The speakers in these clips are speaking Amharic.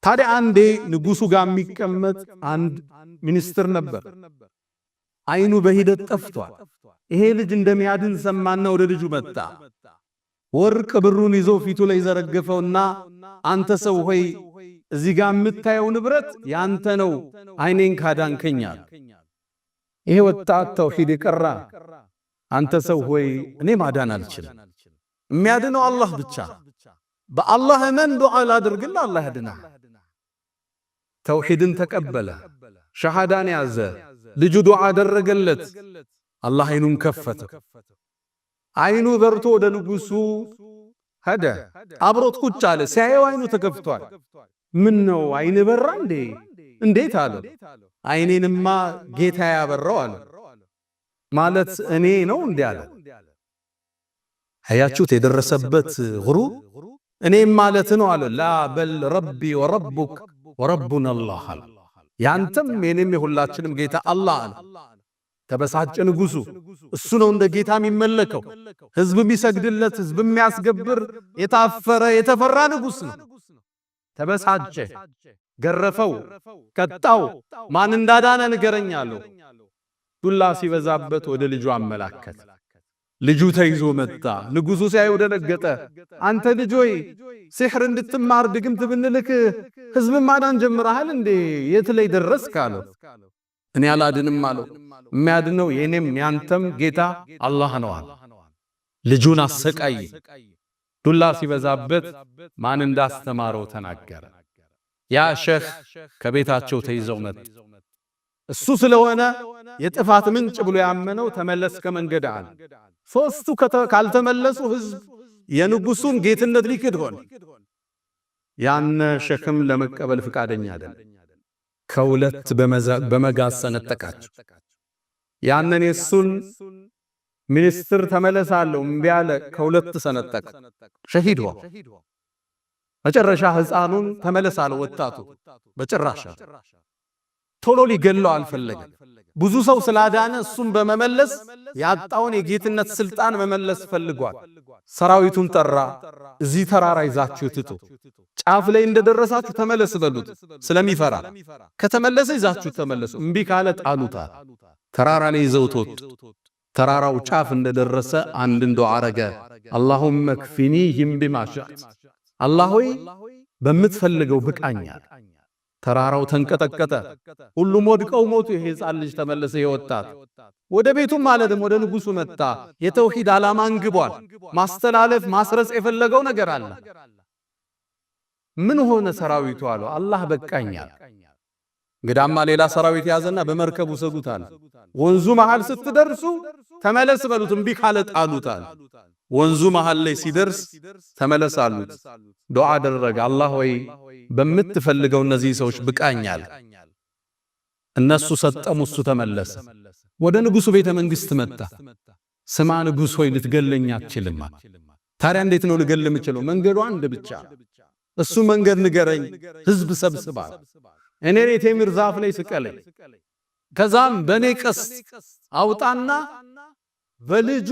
ታዲያ አንዴ ንጉሱ ጋር የሚቀመጥ አንድ ሚኒስትር ነበር። አይኑ በሂደት ጠፍቷል። ይሄ ልጅ እንደሚያድን ሰማና ወደ ልጁ መጣ። ወርቅ ብሩን ይዞ ፊቱ ላይ ዘረገፈውና አንተ ሰው ሆይ እዚህ ጋር የምታየው ንብረት ያንተ ነው፣ አይኔን ካዳንከኛል። ይሄ ወጣት ተውሂድ ይቀራ። አንተ ሰው ሆይ እኔ ማዳን አልችልም፣ የሚያድነው አላህ ብቻ። በአላህ እመን፣ ዱዓ ላድርግልህ፣ አላህ ያድናል። ተውሂድን ተቀበለ፣ ሸሃዳን ያዘ። ልጁ ዱዓ አደረገለት፣ አላህ አይኑን ከፈተ። አይኑ በርቶ ወደ ንጉሱ ሄደ። አብሮት ቁጭ አለ። ሲያየው አይኑ ተከፍቷል። ምን ነው አይን በራ እንዴ? እንዴት አለ። አይኔንማ ጌታ ያበራው አለ። ማለት እኔ ነው እንዴ አለ። አያችሁት የደረሰበት ጉሩር። እኔም ማለት ነው አለ። ላ በል ረቢ ወረቡክ ወረቡና አላህ አለ። ያንተም የኔም የሁላችንም ጌታ አላህ አለ። ተበሳጨ ንጉሱ። እሱ ነው እንደ ጌታ የሚመለከው፣ ህዝብ የሚሰግድለት፣ ህዝብ የሚያስገብር የታፈረ የተፈራ ንጉስ ነው። ተበሳጨ፣ ገረፈው፣ ቀጣው። ማን እንዳዳነ ንገረኝ አለው። ዱላ ሲበዛበት ወደ ልጁ አመላከተ። ልጁ ተይዞ መጣ። ንጉሱ ሲያየው ደነገጠ። አንተ ልጅ ሆይ ሲሕር እንድትማር ድግምት ብንልክ ህዝብ ማዳን ጀምረሃል እንዴ? የት ላይ ደረስክ አለው። እኔ አላድንም አለው። የሚያድነው የኔም ያንተም ጌታ አላህ ነው አለ። ልጁን አሰቃይ። ዱላ ሲበዛበት ማን እንዳስተማረው ተናገረ። ያ ሼኽ ከቤታቸው ተይዘው መጡ። እሱ ስለሆነ የጥፋት ምንጭ ብሎ ያመነው ተመለስ ከመንገድ አለ። ሶስቱ ካልተመለሱ ህዝብ የንጉሱን ጌትነት ሊክድ ሆነ። ያን ሼኽም ለመቀበል ፍቃደኛ አይደለም። ከሁለት በመጋዝ ሰነጠቃቸው። ያንን የሱን ሚኒስትር ተመለሳለሁ እምቢ አለ። ከሁለት ሰነጠቀ። ሸሂድ ሆነ። መጨረሻ ህፃኑን ተመለሳለሁ ወጣቱ በጭራሽ ቶሎ ሊገለው አልፈለገም። ብዙ ሰው ስላዳነ እሱን በመመለስ ያጣውን የጌትነት ስልጣን መመለስ ፈልጓል። ሰራዊቱን ጠራ። እዚህ ተራራ ይዛችሁ ትቱ፣ ጫፍ ላይ እንደደረሳችሁ ተመለስ በሉት ስለሚፈራ። ከተመለሰ ይዛችሁ ተመለሱ፣ እምቢ ካለ ጣሉታል። ተራራ ላይ ይዘውት ወጡ። ተራራው ጫፍ እንደደረሰ አንድን ዱዓ አረገ። አላሁመ ክፊኒሂም ቢማ ሸእት፣ አላህ ሆይ በምትፈልገው ብቃኛል። ተራራው ተንቀጠቀጠ። ሁሉም ወድቀው ሞቱ። ይሄ ሕፃን ልጅ ተመለሰ። ይወጣት ወደ ቤቱም ማለትም ወደ ንጉሱ መጣ። የተውሂድ ዓላማ አንግቧል። ማስተላለፍ ማስረጽ የፈለገው ነገር አለ። ምን ሆነ ሰራዊቱ አለው። አላህ በቃኛል። እንግዳማ ሌላ ሰራዊት ያዘና በመርከቡ ሰዱታል። ወንዙ መሃል ስትደርሱ ተመለስ በሉት፣ እምቢ ካለ ጣሉታል። ወንዙ መሃል ላይ ሲደርስ ተመለስ አሉት። ዱዓ አደረገ። አላህ ሆይ በምትፈልገው እነዚህ ሰዎች ብቃኛል። እነሱ ሰጠሙ፣ እሱ ተመለሰ። ወደ ንጉሱ ቤተ መንግስት መጣ። ስማ ንጉስ ሆይ ልትገለኝ አትችልም። ታዲያ እንዴት ነው ልገል የምችለው? መንገዱ አንድ ብቻ፣ እሱ መንገድ ንገረኝ። ህዝብ ሰብስባ እኔ ቴምር ዛፍ ላይ ስቀለኝ፣ ከዛም በኔ ቀስት አውጣና በልጁ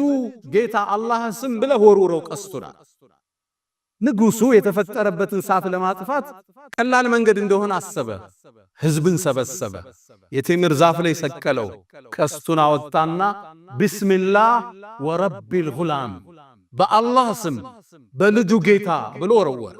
ጌታ አላህ ስም ብለህ ወርውረው ቀስቱና። ንጉሱ የተፈጠረበትን ሳት ለማጥፋት ቀላል መንገድ እንደሆነ አሰበ። ህዝብን ሰበሰበ። የቴምር ዛፍ ላይ ሰቀለው። ቀስቱን አወጣና ቢስሚላህ ወረቢል ጉላም፣ በአላህ ስም በልጁ ጌታ ብሎ ወረወረ።